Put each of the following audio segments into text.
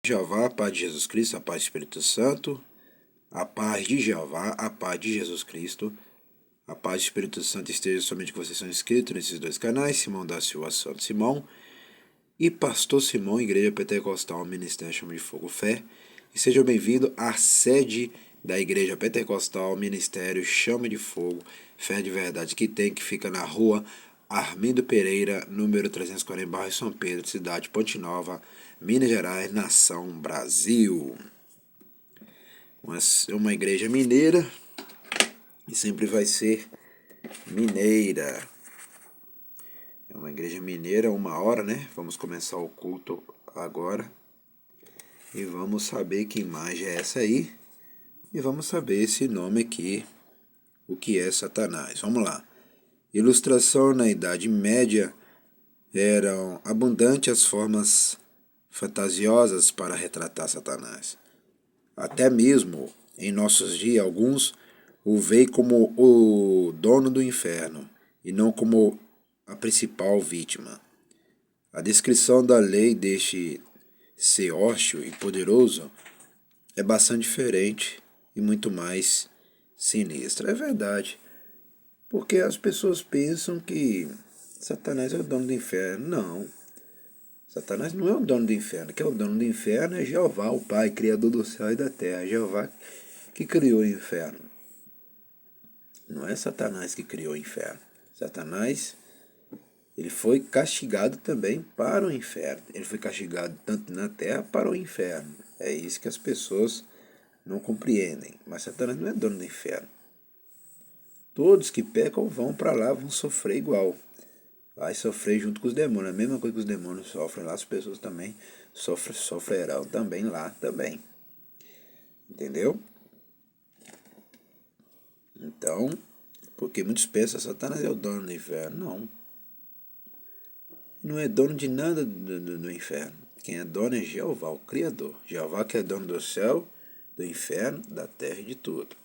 Jeová, a paz de Jesus Cristo, a paz do Espírito Santo, a paz de Jeová, a paz de Jesus Cristo, a paz do Espírito Santo esteja somente com vocês são inscritos nesses dois canais, Simão da Silva Santo Simão e Pastor Simão, Igreja Pentecostal, Ministério Chama de Fogo Fé. E seja bem-vindo à sede da Igreja Pentecostal, Ministério Chama de Fogo, Fé de Verdade, que fica na rua Armindo Pereira, número 340, bairro São Pedro, cidade Ponte Nova, Minas Gerais, nação Brasil. Uma igreja mineira e sempre vai ser mineira. É uma igreja mineira, 1 hora, né? Vamos começar o culto agora. E vamos saber que imagem é essa aí. E vamos saber esse nome aqui, o que é Satanás. Vamos lá. Ilustração na Idade Média eram abundantes as formas fantasiosas para retratar Satanás. Até mesmo em nossos dias, alguns o veem como o dono do inferno e não como a principal vítima. A descrição da lei deste ser hostil e poderoso é bastante diferente e muito mais sinistra. É verdade, porque as pessoas pensam que Satanás é o dono do inferno. Não, Satanás não é o dono do inferno. Quem é o dono do inferno é Jeová, o Pai, Criador do céu e da terra. Jeová que criou o inferno. Não é Satanás que criou o inferno. Satanás, ele foi castigado também para o inferno. Ele foi castigado tanto na terra para o inferno. É isso que as pessoas não compreendem. Mas Satanás não é dono do inferno. Todos que pecam vão para lá, vão sofrer igual. Vai sofrer junto com os demônios. A mesma coisa que os demônios sofrem lá, as pessoas também sofrerão também lá também. Entendeu? Então, porque muitos pensam, Satanás é o dono do inferno. Não. Não é dono de nada do inferno. Quem é dono é Jeová, o Criador. Jeová que é dono do céu, do inferno, da terra e de tudo.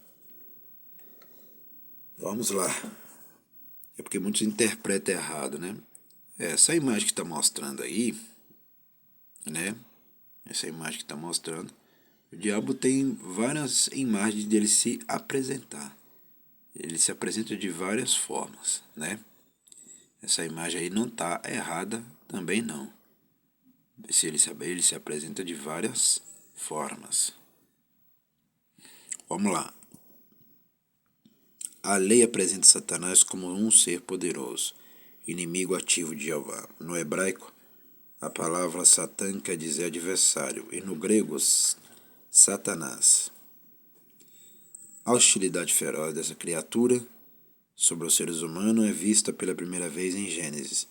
Vamos lá. É porque muitos interpretam errado, né? Essa imagem que está mostrando aí, né? Essa imagem que está mostrando, o diabo tem várias imagens dele se apresentar. Ele se apresenta de várias formas, né? Essa imagem aí não está errada também não. Se ele saber, ele se apresenta de várias formas. Vamos lá. A lei apresenta Satanás como um ser poderoso, inimigo ativo de Jeová. No hebraico, a palavra Satã quer dizer adversário, e no grego, Satanás. A hostilidade feroz dessa criatura sobre os seres humanos é vista pela primeira vez em Gênesis,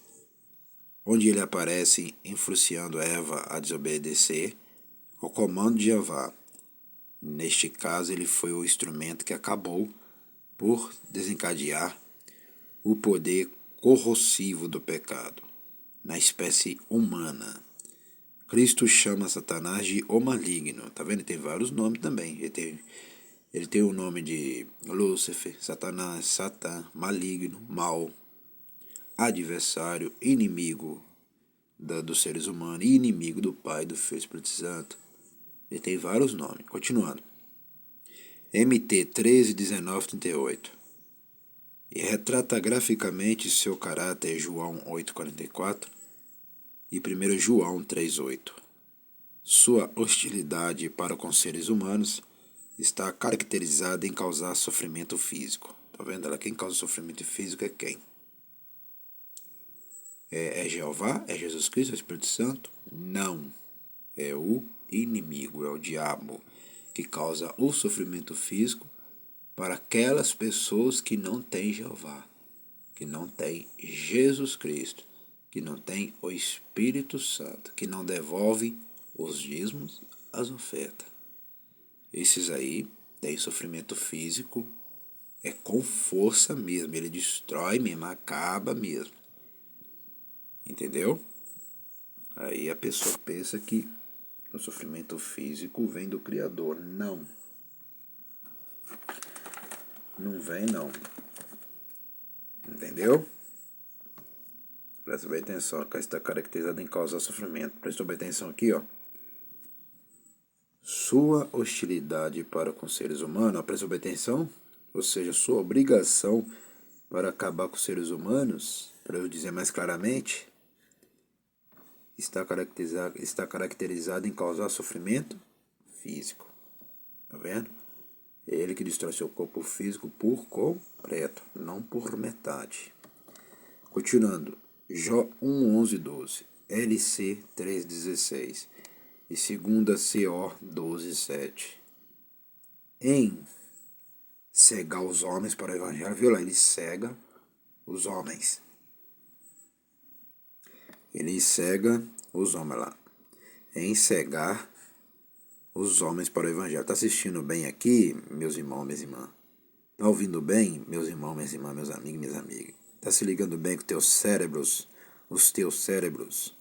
onde ele aparece influenciando Eva a desobedecer ao comando de Jeová. Neste caso, ele foi o instrumento que acabou por desencadear o poder corrosivo do pecado na espécie humana. Cristo chama Satanás de o maligno. Tá vendo? Ele tem vários nomes também. Ele tem o nome de Lúcifer, Satanás, Satã, maligno, mal, adversário, inimigo dos seres humanos, inimigo do Pai, do Filho e do Espírito Santo. Ele tem vários nomes. Continuando. MT 13, 19, 38. E retrata graficamente seu caráter João 8,44 e 1 João 3,8. Sua hostilidade para com seres humanos está caracterizada em causar sofrimento físico. Tá vendo? Ela quem causa sofrimento físico é quem? É Jeová? É Jesus Cristo? É o Espírito Santo? Não. É o inimigo, é o diabo, que causa o sofrimento físico para aquelas pessoas que não têm Jeová, que não têm Jesus Cristo, que não têm o Espírito Santo, que não devolvem os dízimos, as ofertas. Esses aí têm sofrimento físico, é com força mesmo, ele destrói mesmo, acaba mesmo. Entendeu? Aí a pessoa pensa que o sofrimento físico vem do Criador. Não. Não vem não. Entendeu? Presta bem atenção, que está caracterizado em causar sofrimento. Prestou bem atenção aqui, ó. Sua hostilidade para com seres humanos, presta bem atenção, ou seja, sua obrigação para acabar com os seres humanos, para eu dizer mais claramente, está caracterizada em causar sofrimento físico. Tá vendo? É ele que destrói seu corpo físico por completo, não por metade. Continuando, Jó 1, 11, 12, LC 3, 16 e 2 CO 12, 7. Em cegar os homens para o evangelho, viu lá? Ele cega os homens. Ele cega os homens lá. Em cegar os homens para o evangelho. Tá assistindo bem aqui, meus irmãos, minhas irmãs? Tá ouvindo bem, meus irmãos, minhas irmãs, meus amigos, minhas amigas? Tá se ligando bem com os teus cérebros?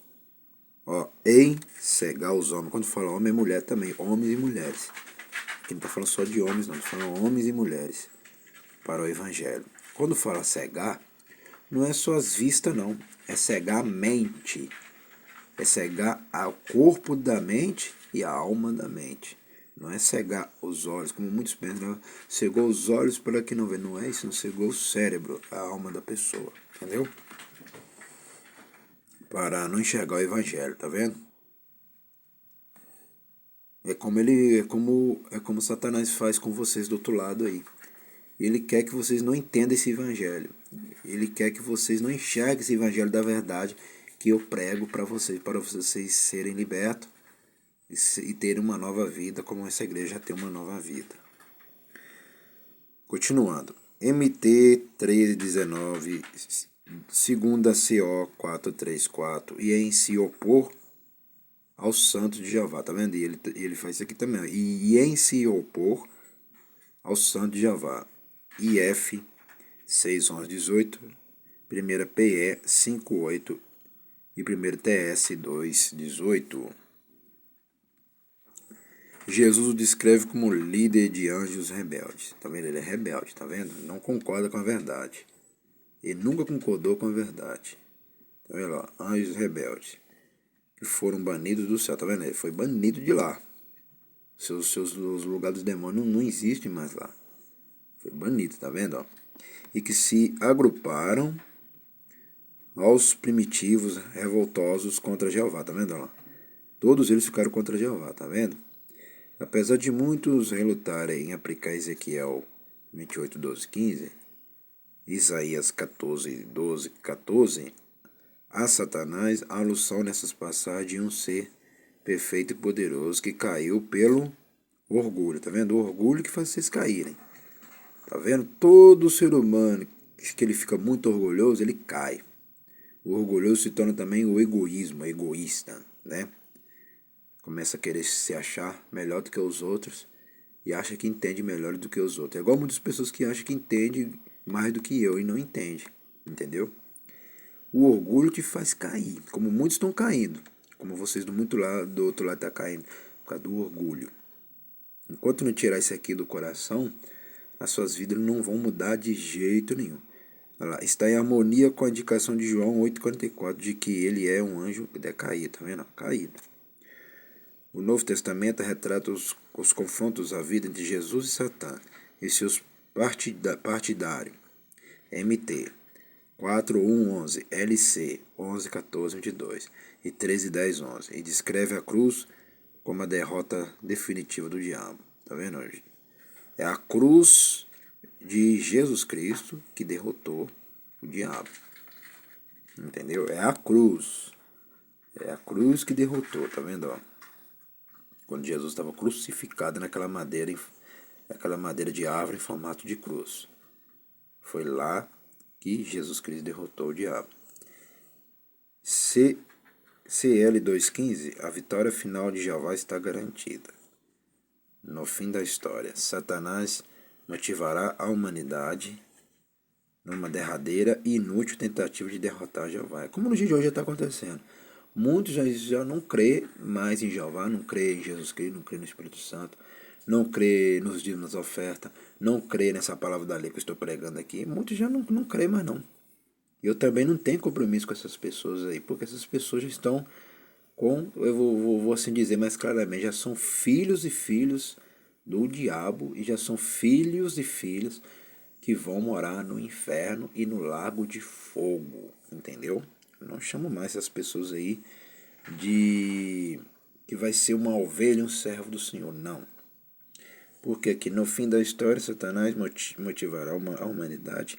Ó, em cegar os homens. Quando fala homem e mulher também, homens e mulheres. Aqui não tá falando só de homens, não. Tá falando homens e mulheres para o evangelho. Quando fala cegar, não é só as vistas, não. É cegar a mente. É cegar o corpo da mente e a alma da mente. Não é cegar os olhos, como muitos pensam. Cegou os olhos para que não vê. Não é isso, não cegou o cérebro, a alma da pessoa. Entendeu? Para não enxergar o evangelho, tá vendo? É como Satanás faz com vocês do outro lado aí. Ele quer que vocês não entendam esse evangelho. Ele quer que vocês não enxerguem esse evangelho da verdade que eu prego para vocês serem libertos e terem uma nova vida, como essa igreja tem uma nova vida. Continuando. MT 1319, 2 CO 434, e em se opor ao santo de Jeová, tá vendo? E ele faz isso aqui também. E em se opor ao santo de Jeová. IF 6, 11, 18, 1 PE 5, 8 e 1 TS 2, 18. Jesus o descreve como líder de anjos rebeldes. Tá vendo? Ele é rebelde, tá vendo? Não concorda com a verdade. Ele nunca concordou com a verdade. Tá vendo lá? Anjos rebeldes que foram banidos do céu, tá vendo? Ele foi banido de lá. Os lugares dos demônios não existem mais lá. Foi banido, tá vendo? Ó? E que se agruparam aos primitivos revoltosos contra Jeová, tá vendo? Ó? Todos eles ficaram contra Jeová, tá vendo? Apesar de muitos relutarem em aplicar Ezequiel 28, 12, 15, Isaías 14, 12, 14, a Satanás a alusão nessas passagens de um ser perfeito e poderoso que caiu pelo orgulho, tá vendo? O orgulho que faz vocês caírem. Tá vendo? Todo ser humano que ele fica muito orgulhoso, ele cai. O orgulhoso se torna também o egoísmo, egoísta, né? Começa a querer se achar melhor do que os outros e acha que entende melhor do que os outros. É igual muitas pessoas que acham que entende mais do que eu e não entende, entendeu? O orgulho te faz cair, como muitos estão caindo, como vocês do outro lado estão caindo, por causa do orgulho. Enquanto não tirar isso aqui do coração, as suas vidas não vão mudar de jeito nenhum. Olha lá, está em harmonia com a indicação de João 8,44 de que ele é um anjo decaído, tá vendo? Caído. O Novo Testamento retrata os confrontos à vida entre Jesus e Satã e seus partidários. MT 4:1:11, LC 11:14-22 e 13:10-11, e descreve a cruz como a derrota definitiva do diabo. Tá vendo hoje? É a cruz de Jesus Cristo que derrotou o diabo. Entendeu? É a cruz. É a cruz que derrotou, tá vendo? Ó? Quando Jesus estava crucificado naquela madeira de árvore em formato de cruz. Foi lá que Jesus Cristo derrotou o diabo. CL 2:15, a vitória final de Jeová está garantida. No fim da história, Satanás motivará a humanidade numa derradeira e inútil tentativa de derrotar Jeová. Como no dia de hoje está acontecendo. Muitos já não crê mais em Jeová, não crê em Jesus Cristo, não crê no Espírito Santo, não crê nos dízimos das ofertas, não crê nessa palavra da lei que eu estou pregando aqui. Muitos já não crê mais não. Eu também não tenho compromisso com essas pessoas aí, porque essas pessoas já estão eu vou assim dizer mais claramente, já são filhos e filhos do diabo e já são filhos e filhas que vão morar no inferno e no lago de fogo, entendeu? Eu não chamo mais essas pessoas aí de que vai ser uma ovelha, um servo do Senhor, não. Porque aqui no fim da história, Satanás motivará a humanidade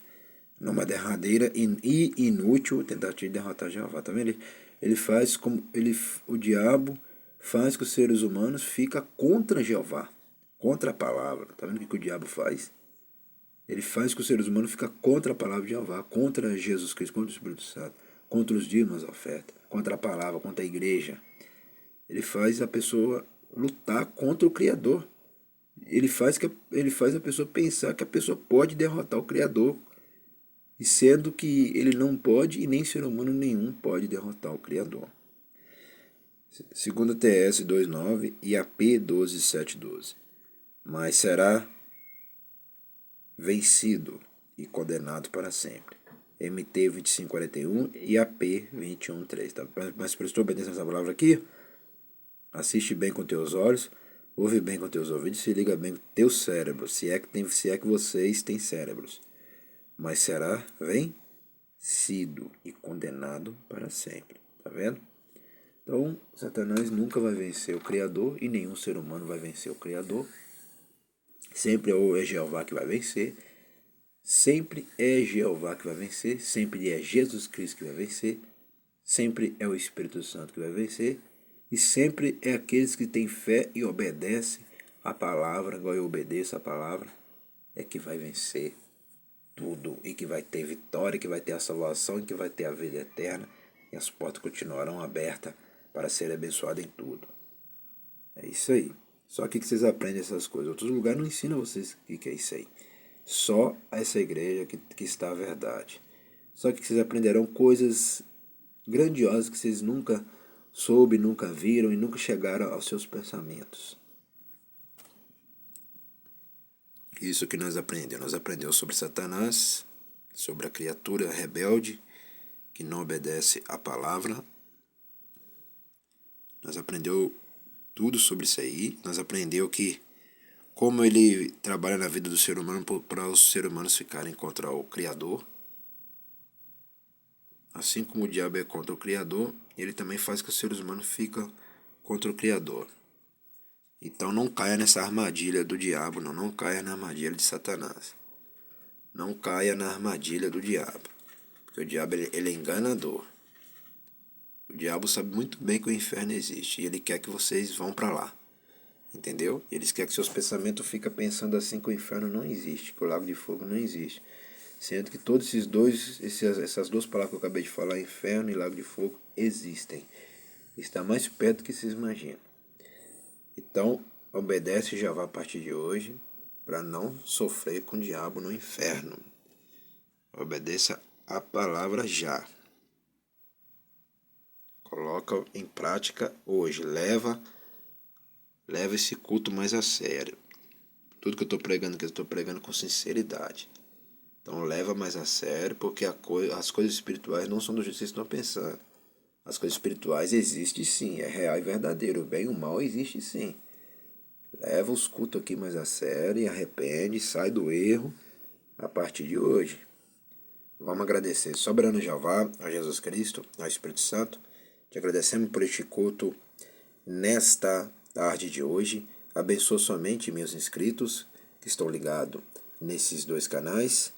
numa derradeira e inútil tentativa de derrotar Jeová. Tá vendo? Ele faz como o diabo faz que os seres humanos fica contra Jeová, contra a palavra. Tá vendo o que o diabo faz? Ele faz que os seres humanos fica contra a palavra de Jeová, contra Jesus Cristo, contra o Espírito Santo, contra os dízimos, a oferta, contra a palavra, contra a igreja. Ele faz a pessoa lutar contra o Criador. Ele faz a pessoa pensar que a pessoa pode derrotar o Criador, e sendo que ele não pode e nem ser humano nenhum pode derrotar o Criador. Segundo TS 2.9 e AP 12.7.12. Mas será vencido e condenado para sempre. MT 25.41 e AP 21.3. Tá? Mas prestou bem atenção nessa palavra aqui? Assiste bem com teus olhos, ouve bem com teus ouvidos, se liga bem com teu cérebro, se é que vocês têm cérebros. Mas será vencido e condenado para sempre. Tá vendo? Então, Satanás nunca vai vencer o Criador e nenhum ser humano vai vencer o Criador. Sempre é Jeová que vai vencer. Sempre é Jeová que vai vencer. Sempre é Jesus Cristo que vai vencer. Sempre é o Espírito Santo que vai vencer. E sempre é aqueles que têm fé e obedecem a palavra, igual eu obedeço a palavra, é que vai vencer tudo. E que vai ter vitória, que vai ter a salvação, e que vai ter a vida eterna. E as portas continuarão abertas para ser abençoado em tudo. É isso aí. Só aqui que vocês aprendem essas coisas. Outros lugares não ensinam vocês o que é isso aí. Só essa igreja que está a verdade. Só que vocês aprenderão coisas grandiosas que vocês nunca soube, nunca viram e nunca chegaram aos seus pensamentos. Isso que nós aprendemos. Nós aprendemos sobre Satanás, sobre a criatura rebelde que não obedece à palavra. Nós aprendemos tudo sobre isso aí. Nós aprendemos que como ele trabalha na vida do ser humano para os seres humanos ficarem contra o Criador. Assim como o diabo é contra o Criador, ele também faz que os seres humanos fiquem contra o Criador. Então não caia nessa armadilha do diabo, não caia na armadilha de Satanás. Não caia na armadilha do diabo. Porque o diabo ele é enganador. O diabo sabe muito bem que o inferno existe e ele quer que vocês vão para lá. Entendeu? Eles querem que seus pensamentos fiquem pensando assim que o inferno não existe, que o lago de fogo não existe. Sendo que todos essas duas palavras que eu acabei de falar, inferno e lago de fogo, existem. Está mais perto do que vocês imaginam. Então, obedece Jeová a partir de hoje, para não sofrer com o diabo no inferno. Obedeça a palavra já. Coloca em prática hoje. Leva esse culto mais a sério. Tudo que eu estou pregando aqui, eu estou pregando com sinceridade. Então leva mais a sério, porque as coisas espirituais não são do jeito que vocês estão pensando. As coisas espirituais existem sim, é real e verdadeiro. O bem e o mal existe sim. Leva os cultos aqui mais a sério e arrepende, sai do erro a partir de hoje. Vamos agradecer soberano Jeová, a Jesus Cristo, ao Espírito Santo. Te agradecemos por este culto nesta tarde de hoje. Abençoa somente meus inscritos que estão ligados nesses dois canais.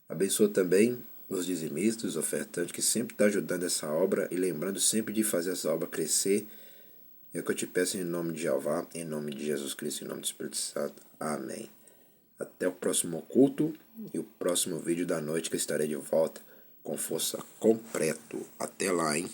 Abençoa também os dizimistas, os ofertantes que sempre estão ajudando essa obra e lembrando sempre de fazer essa obra crescer. É o que eu te peço em nome de Jeová, em nome de Jesus Cristo, em nome do Espírito Santo. Amém. Até o próximo culto e o próximo vídeo da noite que eu estarei de volta com força completo. Até lá, hein?